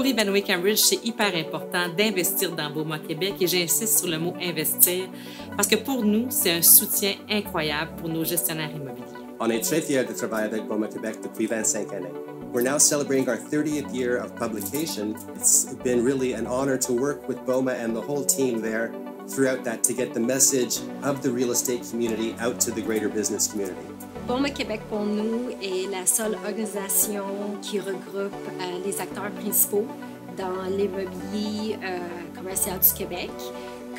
Pour Evanway Cambridge, c'est hyper important d'investir dans Beaumont Québec et j'insiste sur le mot investir parce que pour nous, c'est un soutien incroyable pour nos gestionnaires immobiliers. On est très fiers de travailler avec Beaumont Québec depuis 25 années. We're now celebrating our 30th year of publication. It's been really an honor to work with Beaumont and the whole team there throughout that to get the message of the real estate community out to the greater business community. Beaumont Québec, pour nous, est la seule organisation qui regroupe les acteurs principaux dans l'immobilier commercial du Québec.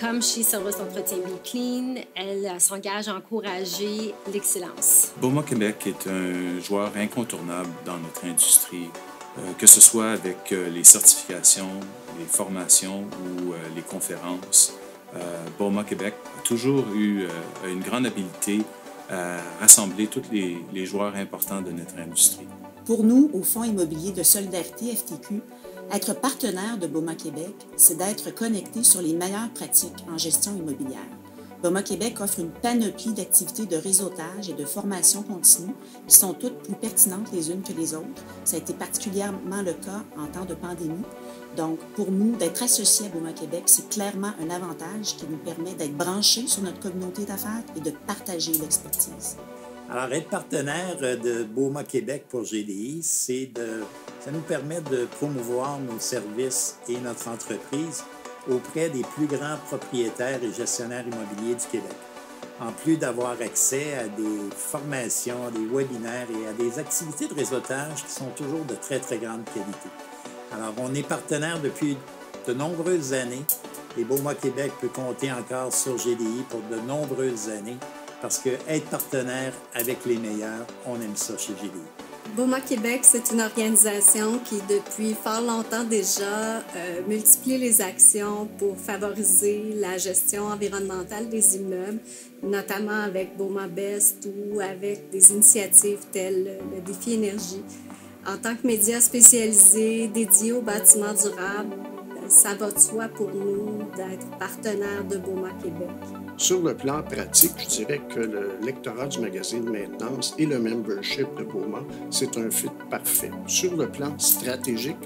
Comme chez Service d'entretien Be Clean, elle s'engage à encourager l'excellence. Beaumont Québec est un joueur incontournable dans notre industrie, que ce soit avec les certifications, les formations ou les conférences. Beaumont Québec a toujours eu une grande habileté à rassembler tous les joueurs importants de notre industrie. Pour nous, au Fonds immobilier de solidarité FTQ, être partenaire de Beaumont Québec, c'est d'être connecté sur les meilleures pratiques en gestion immobilière. Beaumont Québec offre une panoplie d'activités de réseautage et de formation continue qui sont toutes plus pertinentes les unes que les autres. Ça a été particulièrement le cas en temps de pandémie. Donc, pour nous, d'être associés à Beaumont Québec, c'est clairement un avantage qui nous permet d'être branchés sur notre communauté d'affaires et de partager l'expertise. Alors, être partenaire de Beaumont Québec pour GDI, ça nous permet de promouvoir nos services et notre entreprise auprès des plus grands propriétaires et gestionnaires immobiliers du Québec. En plus d'avoir accès à des formations, des webinaires et à des activités de réseautage qui sont toujours de très, très grande qualité. Alors, on est partenaire depuis de nombreuses années et Beaumont Québec peut compter encore sur GDI pour de nombreuses années parce qu'être partenaire avec les meilleurs, on aime ça chez GDI. Beaumont Québec, c'est une organisation qui, depuis fort longtemps déjà, multiplie les actions pour favoriser la gestion environnementale des immeubles, notamment avec Beaumont Best ou avec des initiatives telles le Défi Énergie. En tant que média spécialisé dédié aux bâtiments durables, ça va de soi pour nous d'être partenaire de Beaumont Québec. Sur le plan pratique, je dirais que le lectorat du magazine Maintenance et le membership de Beaumont, c'est un fit parfait. Sur le plan stratégique,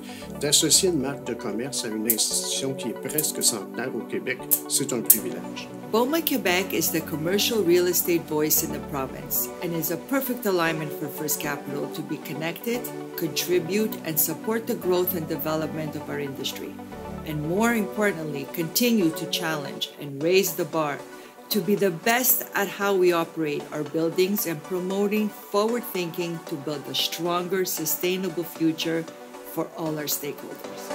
d'associer une marque de commerce à une institution qui est presque centenaire au Québec, c'est un privilège. Beaumont Québec is the commercial real estate voice in the province and is a perfect alignment for First Capital to be connected, contribute, and support the growth and development of our industry. And more importantly, continue to challenge and raise the bar to be the best at how we operate our buildings and promoting forward thinking to build a stronger, sustainable future for all our stakeholders.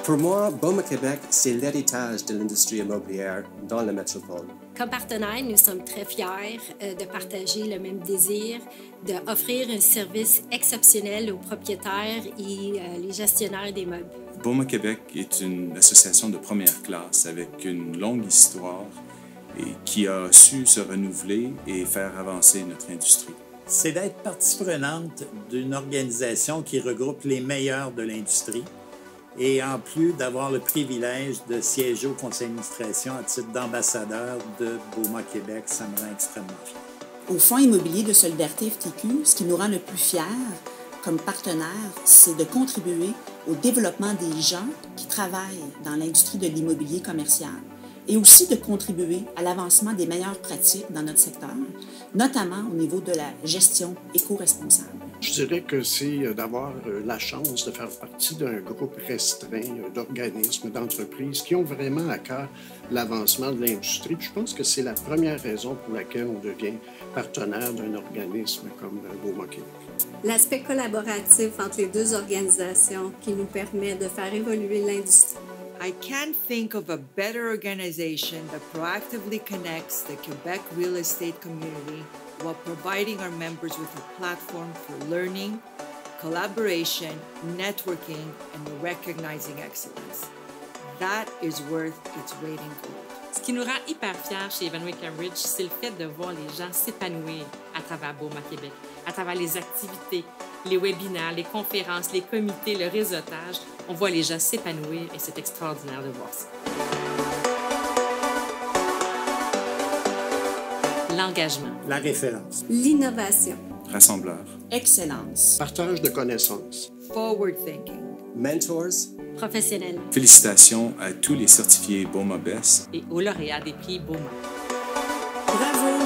Pour moi, Beaumont Québec, c'est l'héritage de l'industrie immobilière dans la métropole. Comme partenaire, nous sommes très fiers de partager le même désir, d'offrir un service exceptionnel aux propriétaires et les gestionnaires d'immeubles. Beaumont Québec est une association de première classe avec une longue histoire et qui a su se renouveler et faire avancer notre industrie. C'est d'être partie prenante d'une organisation qui regroupe les meilleurs de l'industrie et en plus d'avoir le privilège de siéger au conseil d'administration à titre d'ambassadeur de Beaumont Québec, ça me rend extrêmement fier. Au Fonds immobilier de solidarité FTQ, ce qui nous rend le plus fiers comme partenaires, c'est de contribuer au développement des gens qui travaillent dans l'industrie de l'immobilier commercial et aussi de contribuer à l'avancement des meilleures pratiques dans notre secteur, notamment au niveau de la gestion éco-responsable. Je dirais que c'est d'avoir la chance de faire partie d'un groupe restreint d'organismes, d'entreprises qui ont vraiment à cœur l'avancement de l'industrie. Je pense que c'est la première raison pour laquelle on devient partenaire d'un organisme comme Beaumont Québec. L'aspect collaboratif entre les deux organisations qui nous permet de faire évoluer l'industrie. I can't think of a better organization that proactively connects the Quebec real estate community while providing our members with a platform for learning, collaboration, networking, and recognizing excellence. That is worth its weight in gold. Ce qui nous rend hyper fiers chez Evanway Cambridge, c'est le fait de voir les gens s'épanouir à travers Beaumont Québec, à travers les activités, les webinaires, les conférences, les comités, le réseautage. On voit les gens s'épanouir et c'est extraordinaire de voir ça. L'engagement. La référence. L'innovation. rassembleur, excellence, Partage de connaissances. Forward thinking. mentors, Professionnel. félicitations à tous les certifiés BOMA BEST et aux lauréats des prix BOMA. bravo!